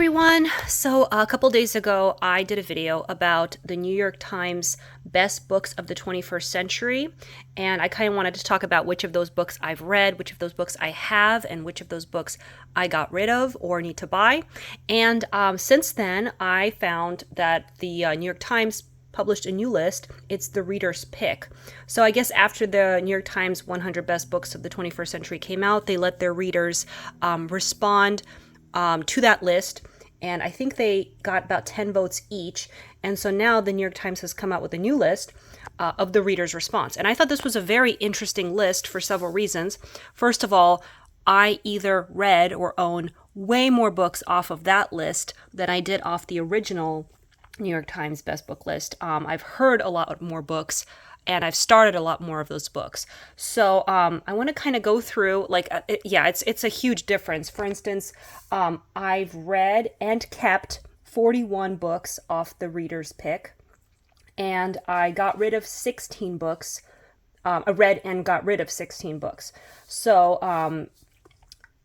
everyone. So a couple days ago, I did a video about the New York Times best books of the 21st century. And I kind of wanted to talk about which of those books I've read, which of those books I have, and which of those books I got rid of or need to buy. And since then, I found that the New York Times published a new list. It's the reader's pick. So I guess after the New York Times 100 best books of the 21st century came out, they let their readers respond to that list. And I think they got about 10 votes each. And so now the New York Times has come out with a new list of the reader's response. And I thought this was a very interesting list for several reasons. First of all, I either read or own way more books off of that list than I did off the original New York Times best book list. I've heard a lot more books and I've started a lot more of those books. So I want to kind of go through, it's a huge difference. For instance, I've read and kept 41 books off the reader's pick, and I got rid of 16 books. I read and got rid of 16 books. So,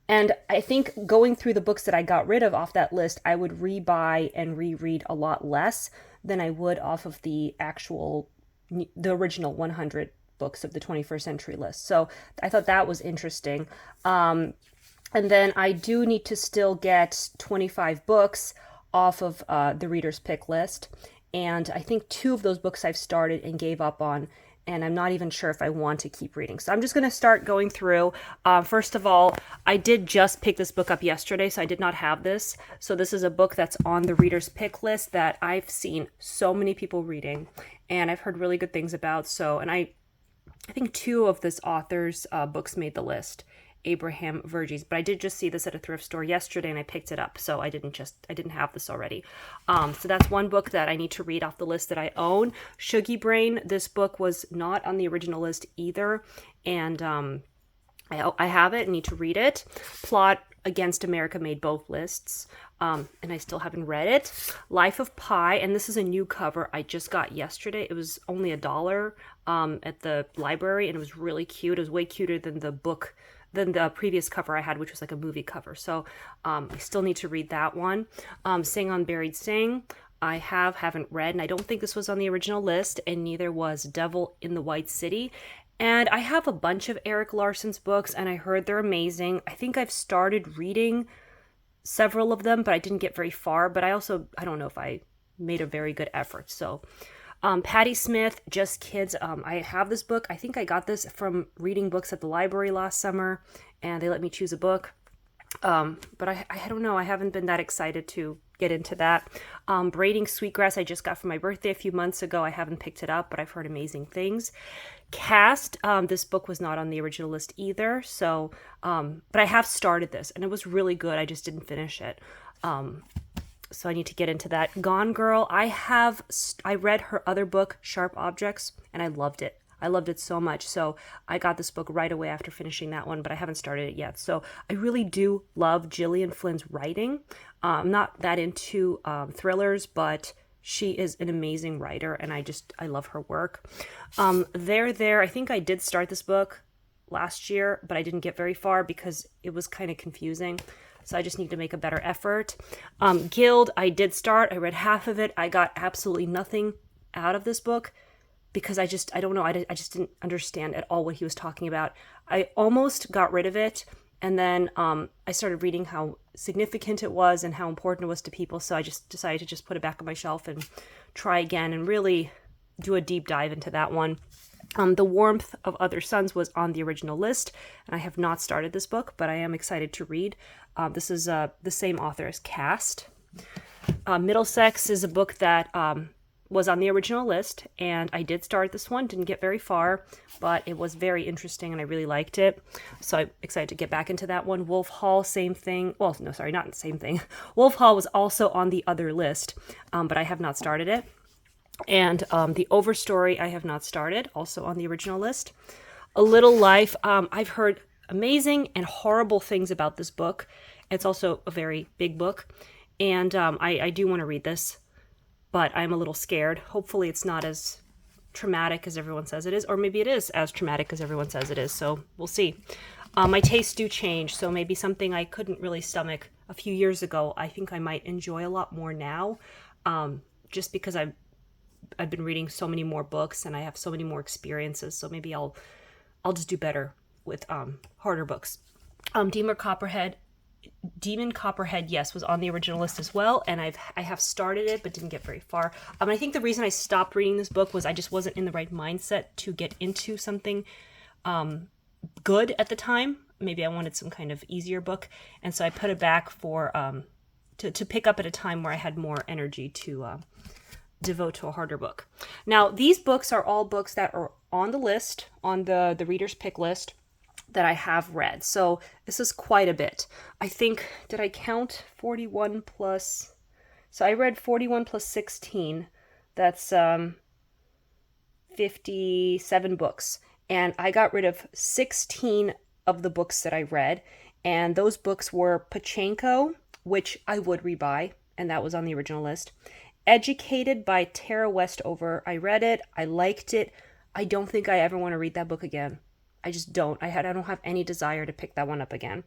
and I think going through the books that I got rid of off that list, I would rebuy and reread a lot less than I would off of the original 100 books of the 21st century list. So I thought that was interesting. And then I do need to still get 25 books off of the reader's pick list. And I think 2 of those books I've started and gave up on, and I'm not even sure if I want to keep reading. So I'm just going to start going through. First of all, I did just pick this book up yesterday, so I did not have this. So this is a book that's on the reader's pick list that I've seen so many people reading, and I've heard really good things about. So, and I think 2 of this author's books made the list, Abraham Verghese, but I did just see this at a thrift store yesterday and I picked it up. So I didn't have this already. So that's one book that I need to read off the list that I own. Shuggie Brain, this book was not on the original list either. And I have it and need to read it. Plot Against America made both lists. And I still haven't read it. Life of Pi, and this is a new cover I just got yesterday. It was only $1 at the library, and it was really cute. It was way cuter than the previous cover I had, which was like a movie cover. So I still need to read that one. Sing on Buried Sing, I haven't read, and I don't think this was on the original list, and neither was Devil in the White City. And I have a bunch of Erik Larson's books, and I heard they're amazing. I think I've started reading several of them, but I didn't get very far. But I don't know if I made a very good effort. So Patti Smith, Just Kids. I have this book. I think I got this from reading books at the library last summer, and they let me choose a book. But I don't know. I haven't been that excited to get into that. Braiding Sweetgrass, I just got for my birthday a few months ago. I haven't picked it up, but I've heard amazing things. Caste, this book was not on the original list either. So, but I have started this, and it was really good. I just didn't finish it. So I need to get into that. Gone Girl, I read her other book, Sharp Objects, and I loved it. I loved it so much. So I got this book right away after finishing that one, but I haven't started it yet. So I really do love Gillian Flynn's writing. I'm not that into thrillers, but she is an amazing writer, and I love her work. There, I think I did start this book last year, but I didn't get very far because it was kind of confusing. So I just need to make a better effort. Guild, I did start. I read half of it. I got absolutely nothing out of this book because I don't know. I just didn't understand at all what he was talking about. I almost got rid of it. And then I started reading how significant it was and how important it was to people. So I just decided to just put it back on my shelf and try again and really do a deep dive into that one. The Warmth of Other Suns was on the original list, and I have not started this book, but I am excited to read. This is the same author as Caste. Middlesex is a book that was on the original list, and I did start this one, didn't get very far, but it was very interesting, and I really liked it. So I'm excited to get back into that one. Wolf Hall, same thing. Well, no, sorry, not the same thing. Wolf Hall was also on the other list, but I have not started it. And The Overstory, I have not started, also on the original list. A Little Life, I've heard amazing and horrible things about this book. It's also a very big book, and I do want to read this, but I'm a little scared. Hopefully it's not as traumatic as everyone says it is, or maybe it is as traumatic as everyone says it is, so we'll see. My tastes do change, so maybe something I couldn't really stomach a few years ago, I think I might enjoy a lot more now, just because I've been reading so many more books and I have so many more experiences. So maybe I'll just do better with harder books. Demon Copperhead, Demon Copperhead, yes, was on the original list as well, and I have started it but didn't get very far. I think the reason I stopped reading this book was I just wasn't in the right mindset to get into something good at the time. Maybe I wanted some kind of easier book, and so I put it back for to pick up at a time where I had more energy to devote to a harder book. Now, these books are all books that are on the list, on the reader's pick list, that I have read. So this is quite a bit. I think, did I count 41 plus? So I read 41 plus 16. That's 57 books. And I got rid of 16 of the books that I read. And those books were Pachenko, which I would rebuy, and that was on the original list. Educated by Tara Westover. I read it. I liked it. I don't think I ever want to read that book again. I just don't. I don't have any desire to pick that one up again.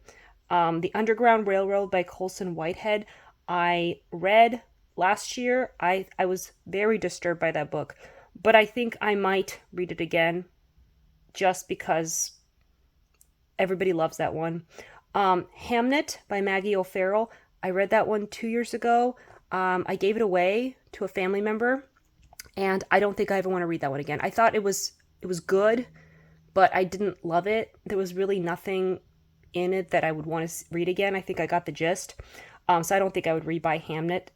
The Underground Railroad by Colson Whitehead. I read last year. I was very disturbed by that book, but I think I might read it again just because everybody loves that one. Hamnet by Maggie O'Farrell. I read that one 2 years ago. I gave it away to a family member, and I don't think I ever want to read that one again. I thought it was good, but I didn't love it. There was really nothing in it that I would want to read again. I think I got the gist. So I don't think I would rebuy Hamnet.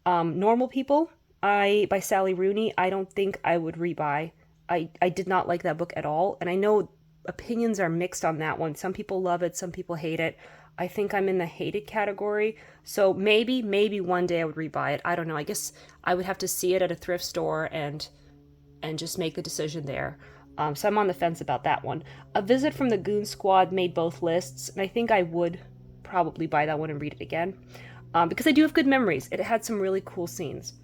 Normal People by Sally Rooney. I don't think I would rebuy. I did not like that book at all. And I know opinions are mixed on that one. Some people love it. Some people hate it. I think I'm in the hated category. So maybe one day I would rebuy it. I don't know. I guess I would have to see it at a thrift store and just make the decision there. So I'm on the fence about that one. A Visit from the Goon Squad made both lists, and I think I would probably buy that one and read it again, because I do have good memories. It had some really cool scenes.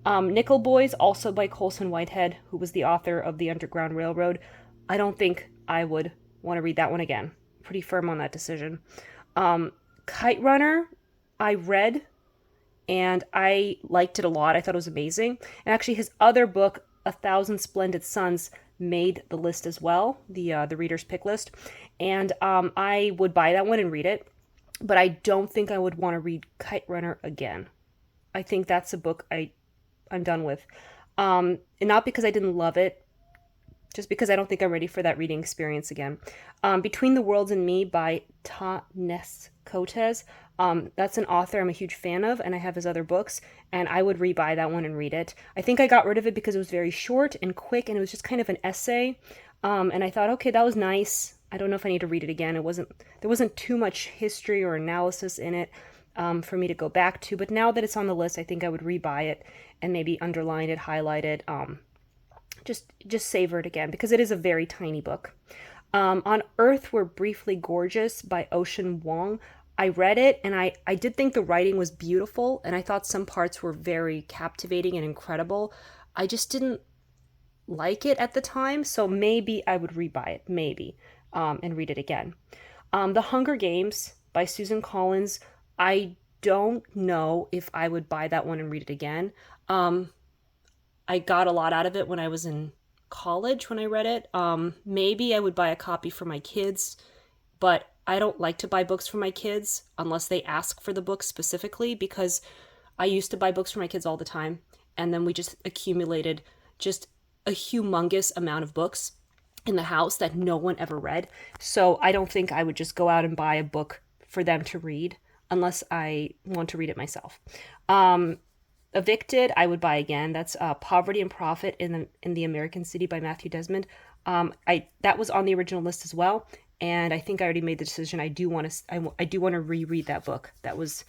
Nickel Boys, also by Colson Whitehead, who was the author of The Underground Railroad. I don't think I would want to read that one again. Pretty firm on that decision. Kite Runner, I read, and I liked it a lot. I thought it was amazing. And actually his other book, A Thousand Splendid Suns, made the list as well, the reader's pick list. And I would buy that one and read it, but I don't think I would want to read Kite Runner again. I think that's a book I'm done with. And not because I didn't love it, just because I don't think I'm ready for that reading experience again. Between the Worlds and Me by Ta-Nehisi Coates. That's an author I'm a huge fan of, and I have his other books, and I would rebuy that one and read it. I think I got rid of it because it was very short and quick, and it was just kind of an essay. And I thought, okay, that was nice. I don't know if I need to read it again. There wasn't too much history or analysis in it for me to go back to. But now that it's on the list, I think I would rebuy it and maybe underline it, highlight it, just savor it again, because it is a very tiny book. On Earth We're Briefly Gorgeous by Ocean Vuong. I read it, and I did think the writing was beautiful, and I thought some parts were very captivating and incredible. I just didn't like it at the time, so maybe I would rebuy it, maybe, and read it again. The Hunger Games by Susan Collins. I don't know if I would buy that one and read it again. I got a lot out of it when I was in college when I read it. Maybe I would buy a copy for my kids, but I don't like to buy books for my kids unless they ask for the book specifically, because I used to buy books for my kids all the time, and then we just accumulated just a humongous amount of books in the house that no one ever read. So I don't think I would just go out and buy a book for them to read unless I want to read it myself. Evicted, I would buy again. That's Poverty and Profit in the American City by Matthew Desmond. That was on the original list as well, and I think I already made the decision. I do want to reread that book. That was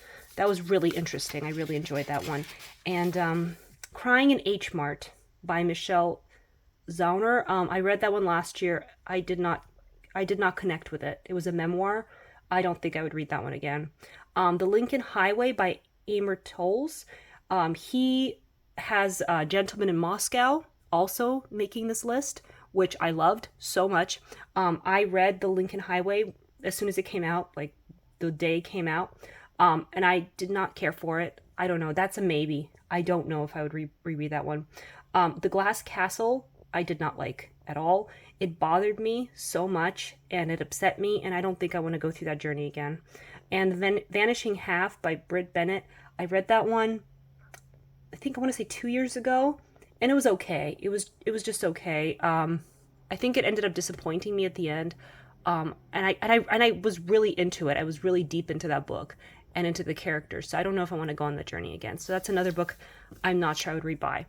really interesting. I really enjoyed that one. And Crying in H Mart by Michelle Zauner. I read that one last year. I did not connect with it. It was a memoir. I don't think I would read that one again. The Lincoln Highway by Amor Towles. He has Gentleman in Moscow also making this list, which I loved so much. I read The Lincoln Highway as soon as it came out, like the day it came out, and I did not care for it. I don't know. That's a maybe. I don't know if I would reread that one. The Glass Castle, I did not like at all. It bothered me so much and it upset me, and I don't think I want to go through that journey again. And Vanishing Half by Britt Bennett, I read that one, I think I want to say 2 years ago, and it was okay. It was just okay. I think it ended up disappointing me at the end. And I was really into it. I was really deep into that book and into the characters. So I don't know if I want to go on that journey again. So that's another book I'm not sure I would rebuy.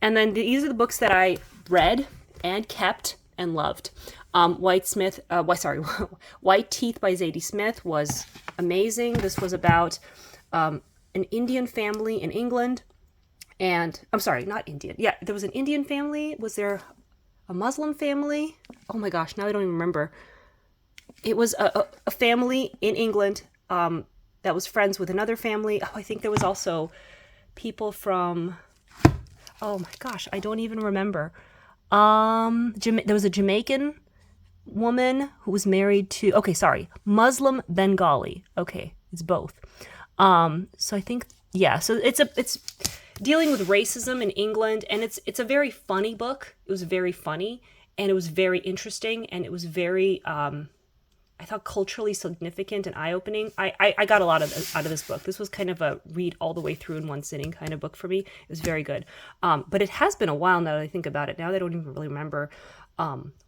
And then these are the books that I read and kept and loved. White Teeth by Zadie Smith was amazing. This was about an Indian family in England. And I'm sorry, not Indian. Yeah, there was an Indian family. Was there a Muslim family? Oh my gosh, now I don't even remember. It was a family in England that was friends with another family. Oh, I think there was also people from, oh my gosh, I don't even remember. There was a Jamaican woman who was married to, okay, sorry, Muslim Bengali. Okay, it's both. So I think, yeah, so it's dealing with racism in England, and it's a very funny book. It was very funny, and it was very interesting, and it was very, I thought, culturally significant and eye-opening. I got a lot out of this book. This was kind of a read all the way through in one sitting kind of book for me. It was very good. But it has been a while now that I think about it. Now that I don't even really remember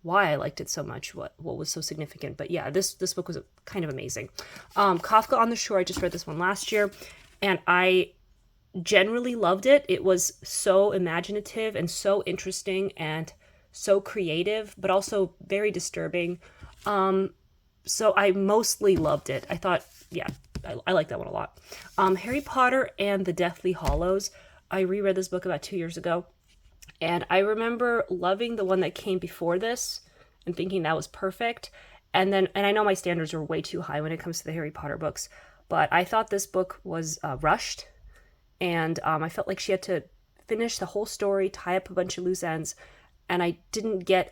why I liked it so much, what was so significant. But yeah, this book was kind of amazing. Kafka on the Shore, I just read this one last year, and I generally loved it. It was so imaginative and so interesting and so creative, but also very disturbing. So I mostly loved it. I thought, yeah, I like that one a lot. Harry Potter and the Deathly Hallows. I reread this book about 2 years ago, and I remember loving the one that came before this and thinking that was perfect. And I know my standards are way too high when it comes to the Harry Potter books, but I thought this book was rushed, and I felt like she had to finish the whole story, tie up a bunch of loose ends, and I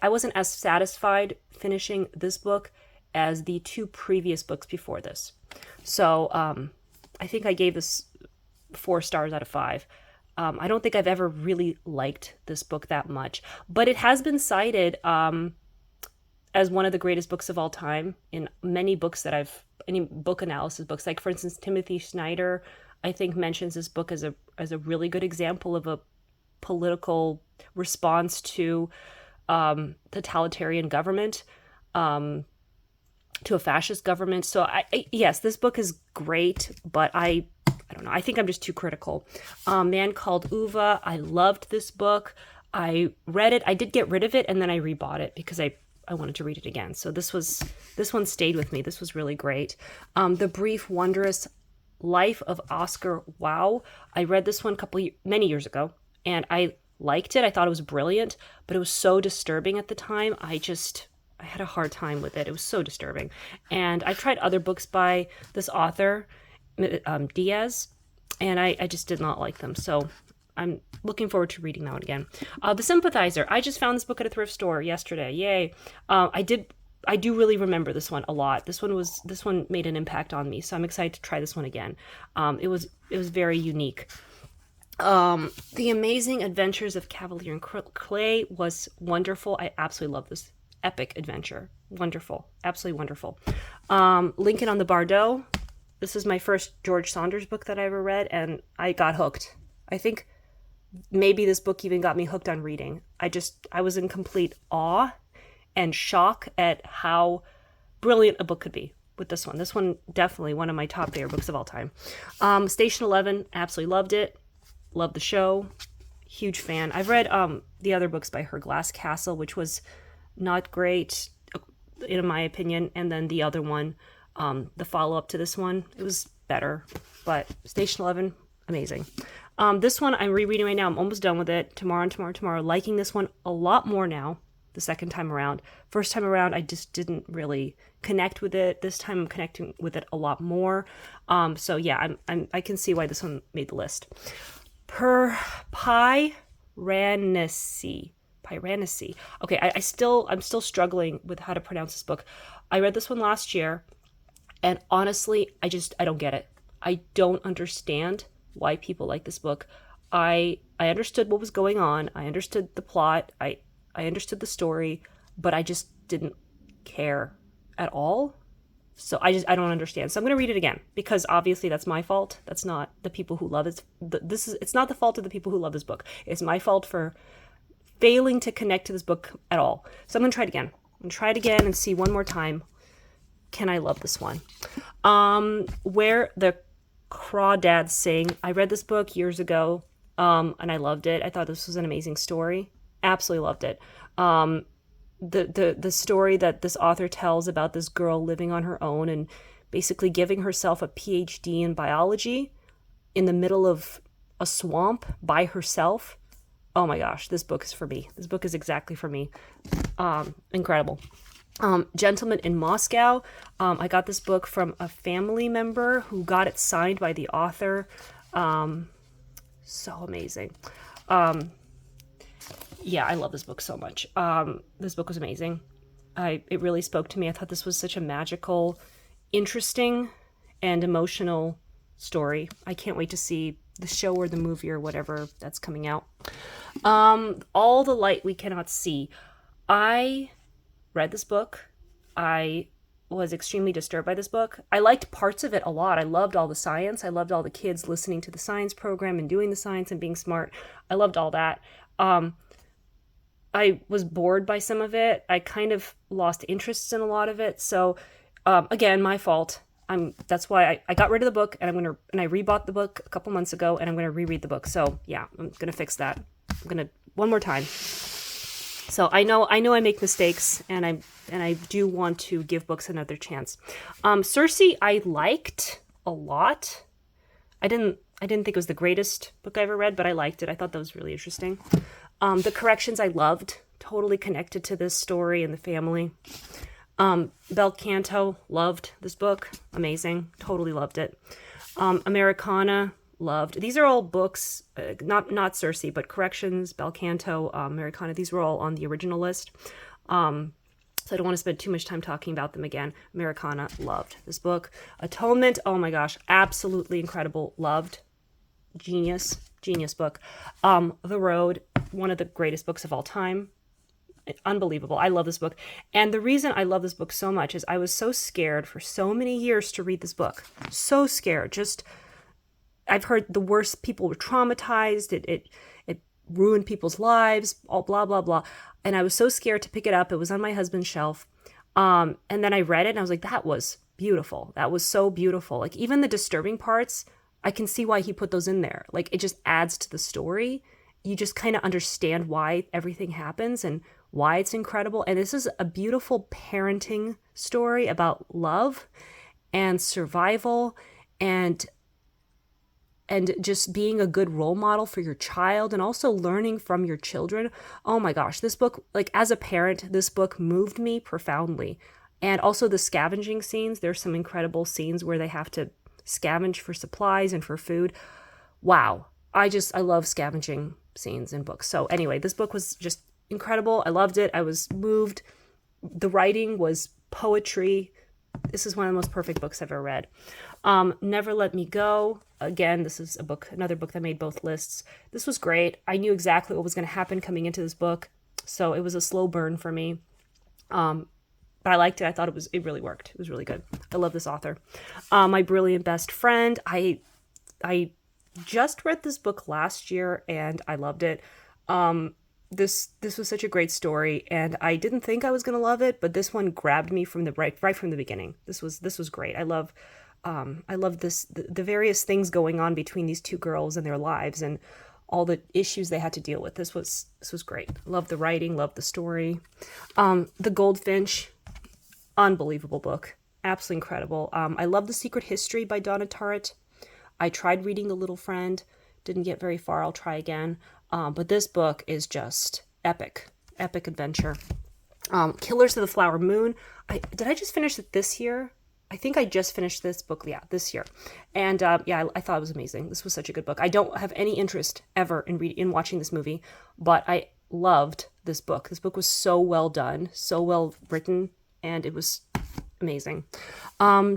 wasn't as satisfied finishing this book as the two previous books before this. So I think I gave this 4 stars out of 5. I don't think I've ever really liked this book that much, but it has been cited as one of the greatest books of all time in many books any book analysis books. Like, for instance, Timothy Snyder, I think, mentions this book as a really good example of a political response to totalitarian government. To a fascist government. So yes, this book is great, but I don't know. I think I'm just too critical. Man Called Ove. I loved this book. I read it. I did get rid of it, and then I rebought it because I wanted to read it again. So this one stayed with me. This was really great. The Brief Wondrous Life of Oscar Wilde. I read this one many years ago, and I liked it. I thought it was brilliant, but it was so disturbing at the time. I had a hard time with it. It was so disturbing. And I tried other books by this author, Diaz, and I just did not like them. So I'm looking forward to reading that one again. The Sympathizer. I just found this book at a thrift store yesterday. Yay. I do really remember this one a lot. This one made an impact on me, so I'm excited to try this one again. It was very unique. The Amazing Adventures of Kavalier and Clay was wonderful. I absolutely love this epic adventure. Wonderful. Absolutely wonderful. Lincoln on the Bardo. This is my first George Saunders book that I ever read, and I got hooked. I think maybe this book even got me hooked on reading. I was in complete awe and shock at how brilliant a book could be with this one. This one, definitely one of my top favorite books of all time. Station 11, absolutely loved it. Loved the show. Huge fan. I've read the other books by her, Glass Castle, which was not great in my opinion, and then the other one, the follow-up to this one, it was better. But Station 11, amazing. This one I'm rereading right now. I'm almost done with it. Tomorrow. Liking this one a lot more now the second time around. First time around, I just didn't really connect with it. This time I'm connecting with it a lot more. So yeah, I can see why this one made the list. Piranesi. Okay, I'm still struggling with how to pronounce this book. I read this one last year. And honestly, I don't get it. I don't understand why people like this book. I understood what was going on. I understood the plot. I understood the story, but I just didn't care at all. So I don't understand. So I'm going to read it again because obviously that's my fault. That's not the people who love it. It's not the fault of the people who love this book. It's my fault for failing to connect to this book at all. So I'm going to try it again. I'm going to try it again and see one more time. Can I love this one? Where the Crawdads Sing. I read this book years ago, and I loved it. I thought this was an amazing story. Absolutely loved it. The story that this author tells about this girl living on her own and basically giving herself a PhD in biology in the middle of a swamp by herself. Oh my gosh, this book is for me. This book is exactly for me. Incredible. Gentleman in Moscow. I got this book from a family member who got it signed by the author. So amazing. Yeah, I love this book so much. This book was amazing. It really spoke to me. I thought this was such a magical, interesting, and emotional story. I can't wait to see the show or the movie or whatever that's coming out. All the Light We Cannot See. I read this book. I was extremely disturbed by this book. I liked parts of it a lot. I loved all the science. I loved all the kids listening to the science program and doing the science and being smart. I loved all that. I was bored by some of it. I kind of lost interest in a lot of it. So, again, my fault. That's why I got rid of the book, and I rebought the book a couple months ago, and I'm gonna reread the book. So yeah, I'm gonna fix that. I'm gonna one more time. So I know I make mistakes, and I do want to give books another chance. Circe I liked a lot. I didn't think it was the greatest book I ever read, but I liked it. I thought that was really interesting. The Corrections I loved, totally connected to this story and the family. Bel Canto, loved this book, amazing, totally loved it. Americana, loved. These are all books, not Circe, but Corrections, Bel Canto, Americana. These were all on the original list. So I don't want to spend too much time talking about them again. Americana, loved this book. Atonement, oh my gosh, absolutely incredible, loved. Genius book. The Road, one of the greatest books of all time. Unbelievable. I love this book. And the reason I love this book so much is I was so scared for so many years to read this book. So scared. I've heard the worst. People were traumatized. It ruined people's lives, all blah, blah, blah. And I was so scared to pick it up. It was on my husband's shelf. And then I read it and I was like, that was beautiful. That was so beautiful. Like even the disturbing parts, I can see why he put those in there. Like it just adds to the story. You just kind of understand why everything happens and why it's incredible. And this is a beautiful parenting story about love and survival and just being a good role model for your child and also learning from your children. Oh my gosh, this book, like as a parent, this book moved me profoundly. And also the scavenging scenes. There's some incredible scenes where they have to scavenge for supplies and for food. Wow. I love scavenging scenes in books. So anyway, this book was just incredible. I loved it. I was moved. The writing was poetry. This is one of the most perfect books I've ever read. Never Let Me Go. Again, this is another book that made both lists. This was great. I knew exactly what was going to happen coming into this book. So it was a slow burn for me. But I liked it. I thought it really worked. It was really good. I love this author. My Brilliant Best Friend. I just read this book last year and I loved it. This was such a great story and I didn't think I was going to love it, but this one grabbed me from right from the beginning. This was great. I love the various things going on between these two girls and their lives and all the issues they had to deal with. This was great. Love the writing, love the story. The Goldfinch, unbelievable book. Absolutely incredible. I love The Secret History by Donna Tartt. I tried reading The Little Friend, didn't get very far. I'll try again. But this book is just epic adventure. Killers of the Flower Moon. Did I just finish it this year? I think I just finished this book, this year. And I thought it was amazing. This was such a good book. I don't have any interest ever in watching this movie, but I loved this book. This book was so well done, so well written, and it was Amazing.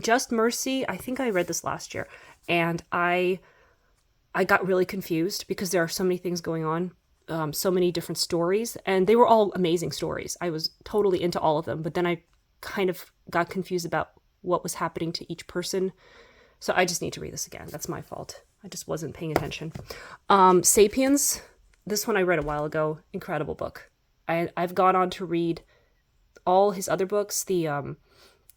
Just Mercy, I think I read this last year, and I got really confused because there are so many things going on, so many different stories, and they were all amazing stories. I was totally into all of them, but then I kind of got confused about what was happening to each person. So I just need to read this again. That's my fault. I just wasn't paying attention. Sapiens, this one I read a while ago. Incredible book. I've gone on to read all his other books, the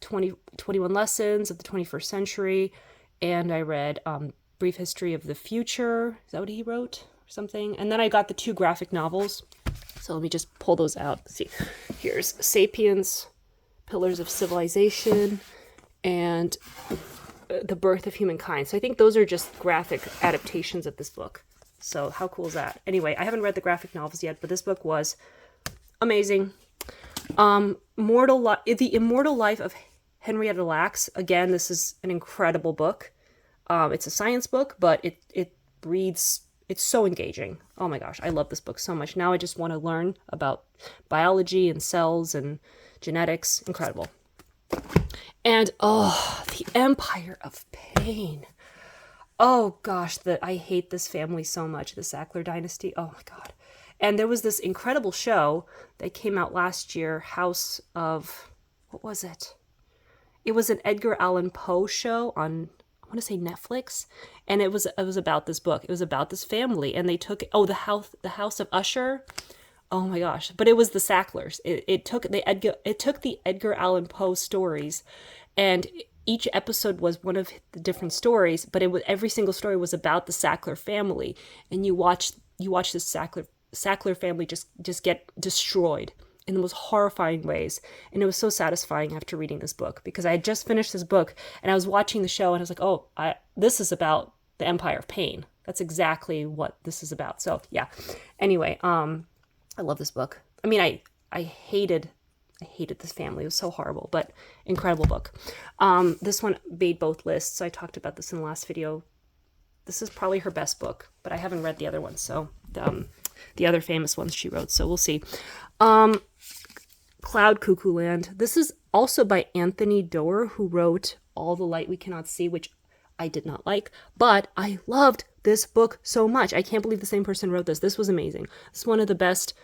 21 Lessons of the 21st Century, and I read Brief History of the Future. Is that what he wrote? Or something? And then I got the 2 graphic novels. So let me just pull those out. Let's see. Here's Sapiens, Pillars of Civilization, and The Birth of Humankind. So I think those are just graphic adaptations of this book. So how cool is that? Anyway, I haven't read the graphic novels yet, but this book was amazing. The Immortal Life of Henrietta Lacks. Again, this is an incredible book. It's a science book, but it reads, it's so engaging. Oh my gosh, I love this book so much. Now I just want to learn about biology and cells and genetics. Incredible. And The Empire of Pain. Oh gosh, I hate this family so much, the Sackler dynasty. Oh my God. And there was this incredible show that came out last year, House of, what was it? It was an Edgar Allan Poe show on, I want to say Netflix, and it was about this book. It was about this family, and they took the House of Usher. Oh my gosh! But it was the Sacklers. It took the Edgar Allan Poe stories, and each episode was one of the different stories. But every single story was about the Sackler family, and you watch this Sackler family just get destroyed in the most horrifying ways. And it was so satisfying after reading this book, because I had just finished this book and I was watching the show and I was like, oh, this is about the Empire of Pain. That's exactly what this is about. So yeah. Anyway, I love this book. I mean, I hated this family. It was so horrible, but incredible book. This one made both lists. I talked about this in the last video. This is probably her best book, but I haven't read the other ones. So the other famous ones she wrote. So we'll see. Cloud Cuckoo Land. This is also by Anthony Doerr, who wrote All the Light We Cannot See, which I did not like, but I loved this book so much. I can't believe the same person wrote this. This was amazing. It's one of the best.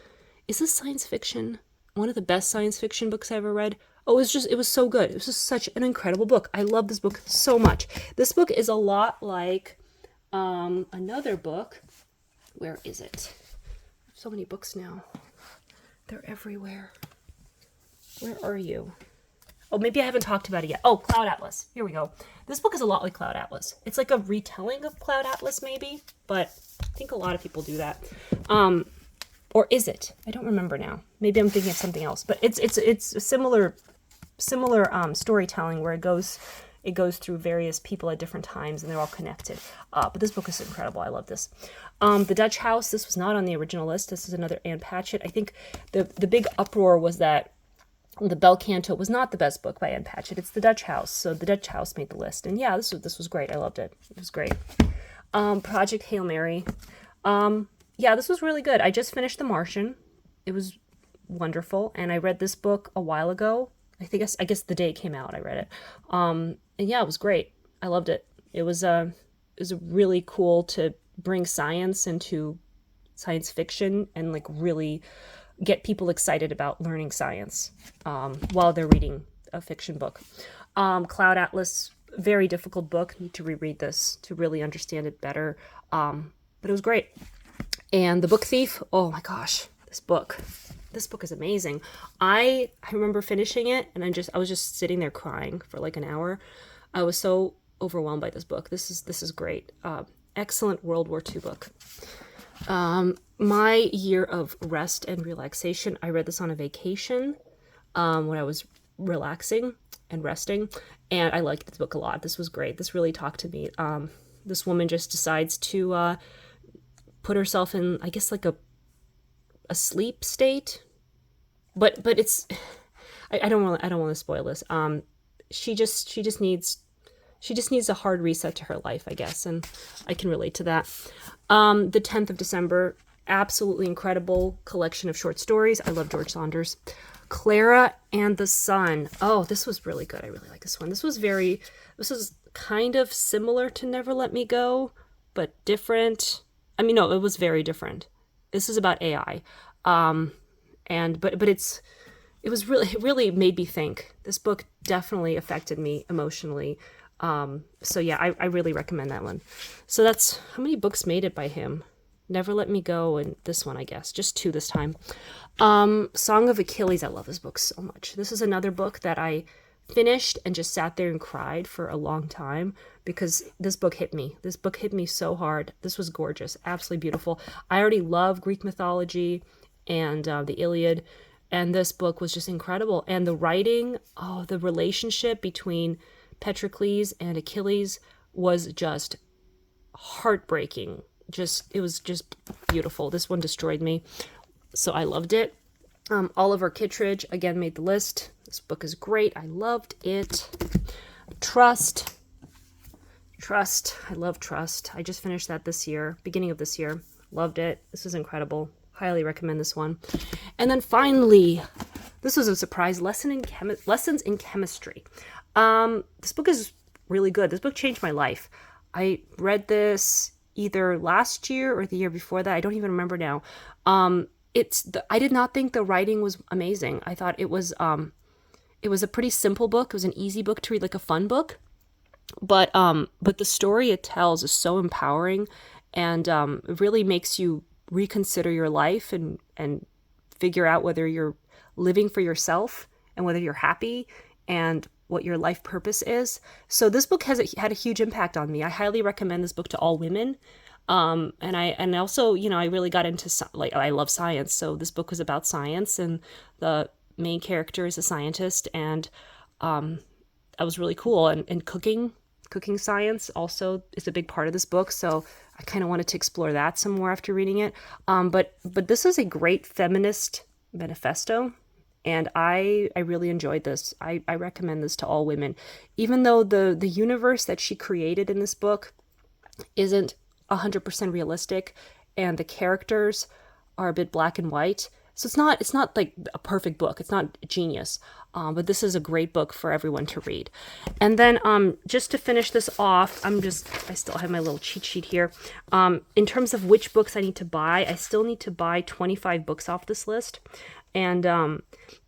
Is this science fiction? One of the best science fiction books I ever read. Oh, it was so good. It was just such an incredible book. I love this book so much. This book is a lot like another book. Where is it? So many books now. They're everywhere. Where are you? Oh, maybe I haven't talked about it yet. Oh, Cloud Atlas. Here we go. This book is a lot like Cloud Atlas. It's like a retelling of Cloud Atlas, maybe, but I think a lot of people do that. Or is it? I don't remember now. Maybe I'm thinking of something else. But it's a similar storytelling where it goes through various people at different times and they're all connected. But this book is incredible. I love this. The Dutch House. This was not on the original list. This is another Ann Patchett. I think the big uproar was that The Bel Canto was not the best book by Ann Patchett. It's The Dutch House. So The Dutch House made the list. And yeah, this was great. I loved it. It was great. Project Hail Mary. Yeah, this was really good. I just finished The Martian. It was wonderful. And I read this book a while ago. I guess the day it came out, I read it. And yeah, it was great. I loved it. It was really cool to bring science into science fiction and like really get people excited about learning science while they're reading a fiction book. Cloud Atlas, very difficult book. Need to reread this to really understand it better. But it was great. And The Book Thief, oh my gosh, this book is amazing. I remember finishing it and I was just sitting there crying for like an hour. I was so overwhelmed by this book. This is great. Excellent World War II book. My Year of Rest and Relaxation. I read this on a vacation when I was relaxing and resting, and I liked this book a lot. This was great. This really talked to me. This woman just decides to put herself in, I guess, like a sleep state, but it's I don't want to spoil this. She just needs a hard reset to her life, I guess, and I can relate to that. The 10th of December, absolutely incredible collection of short stories. I love George Saunders. Clara and the Sun. Oh, this was really good. I really like this one. This was kind of similar to Never Let Me Go, but different. I mean, no, it was very different. This is about AI. And but it really made me think. This book definitely affected me emotionally. So yeah, I really recommend that one. So that's how many books made it by him. Never Let Me Go and this one, I guess. Just 2 this time. Song of Achilles. I love this book so much. This is another book that I finished and just sat there and cried for a long time because this book hit me. This book hit me so hard. This was gorgeous. Absolutely beautiful. I already love Greek mythology and the Iliad. And this book was just incredible. And the writing, the relationship between Patroclus and Achilles was just heartbreaking. It was just beautiful. This one destroyed me. So I loved it. Oliver Kittredge, again, made the list. This book is great. I loved it. Trust. I love Trust. I just finished that this year, beginning of this year. Loved it. This is incredible. Highly recommend this one. And then finally, this was a surprise, Lessons in Chemistry. This book is really good. This book changed my life. I read this either last year or the year before that. I don't even remember now. I did not think the writing was amazing. I thought it was a pretty simple book. It was an easy book to read, like a fun book. But the story it tells is so empowering, and it really makes you reconsider your life and figure out whether you're living for yourself and whether you're happy and what your life purpose is. So this book had a huge impact on me. I highly recommend this book to all women. And also, I really got into, I love science. So this book was about science, and the main character is a scientist, and that was really cool. And cooking science also is a big part of this book. So I kind of wanted to explore that some more after reading it. But this is a great feminist manifesto. And I really enjoyed this. I recommend this to all women. Even though the universe that she created in this book isn't 100% realistic, and the characters are a bit black and white. So it's not like a perfect book. It's not genius. But this is a great book for everyone to read. And then just to finish this off, I still have my little cheat sheet here. In terms of which books I need to buy, I still need to buy 25 books off this list. And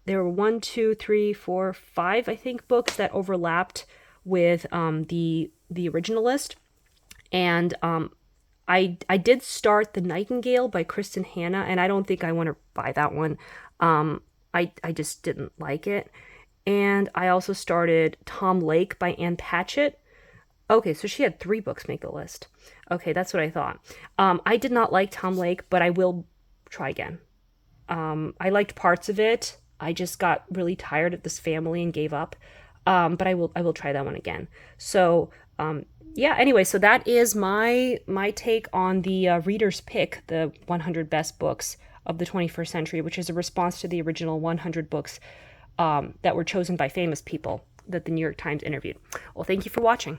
there were 1, 2, 3, 4, 5, I think, books that overlapped with the original list. And I did start The Nightingale by Kristen Hanna, and I don't think I want to buy that one. I just didn't like it. And I also started Tom Lake by Ann Patchett. Okay, so she had 3 books make the list. Okay, that's what I thought. I did not like Tom Lake, but I will try again. I liked parts of it. I just got really tired of this family and gave up. But I will try that one again. So, yeah, anyway, so that is my take on the Reader's Pick, the 100 best books of the 21st century, which is a response to the original 100 books that were chosen by famous people that the New York Times interviewed. Well, thank you for watching.